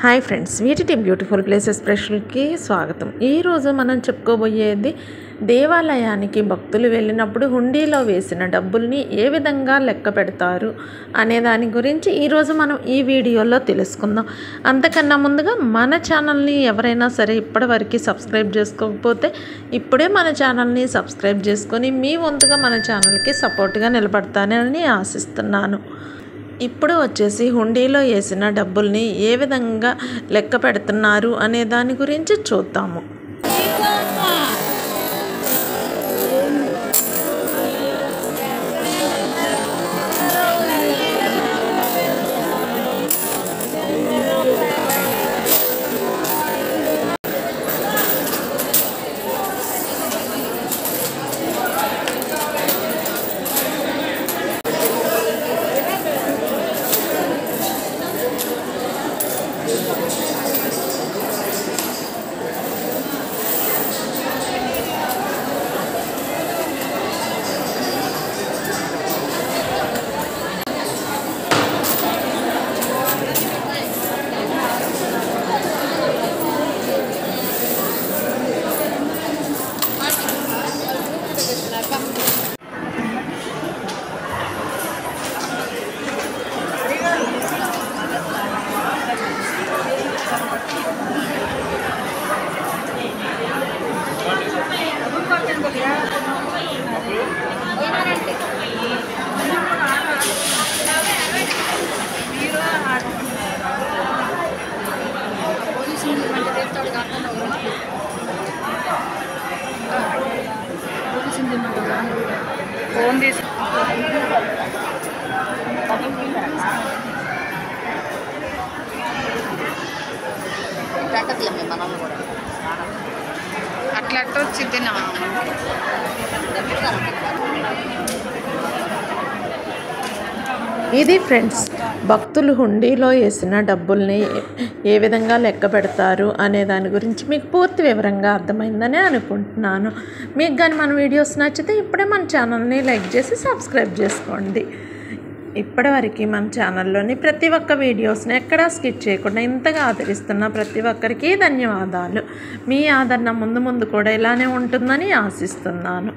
Hi friends, వీటిటి beautiful places స్పెషల్కి స్వాగతం. ఈరోజు మనం చెప్పుకోబోయేది దేవాలయానికి భక్తులు వెళ్ళినప్పుడు హుండీలో వేసిన డబ్బుల్ని ఏ విధంగా లెక్క పెడతారు అనే దాని గురించి ఈరోజు మనం ఈ వీడియోలో తెలుసుకుందాం. అంతకన్నా ముందుగా మన ఛానల్ని ఎవరైనా సరే ఇప్పటివరకు సబ్స్క్రైబ్ చేసుకోకపోతే ఇప్పుడే మన ఛానల్ని సబ్స్క్రైబ్ చేసుకొని మీ వంతుగా మన ఛానల్కి సపోర్ట్గా నిలబడతానని ఆశిస్తున్నాను. ఇప్పుడు వచ్చేసి హుండీలో వేసిన డబ్బుల్ని ఏ విధంగా లెక్క పెడుతున్నారు అనే దాని గురించి చూద్దాము. ఫోన్ తీసి అట్లా వచ్చింది నా ఇది ఫ్రెండ్స్, భక్తులు హుండీలో వేసిన డబ్బుల్ని ఏ విధంగా లెక్క పెడతారు అనే దాని గురించి మీకు పూర్తి వివరంగా అర్థమైందని అనుకుంటున్నాను. మీకు కానీ మన వీడియోస్ నచ్చితే ఇప్పుడే మన ఛానల్ని లైక్ చేసి సబ్స్క్రైబ్ చేసుకోండి. ఇప్పటివరకు మన ఛానల్లోని ప్రతి ఒక్క వీడియోస్ని ఎక్కడా స్కిప్ చేయకుండా ఇంతగా ఆదరిస్తున్న ప్రతి ఒక్కరికి ధన్యవాదాలు. మీ ఆదరణ ముందు కూడా ఇలానే ఉంటుందని ఆశిస్తున్నాను.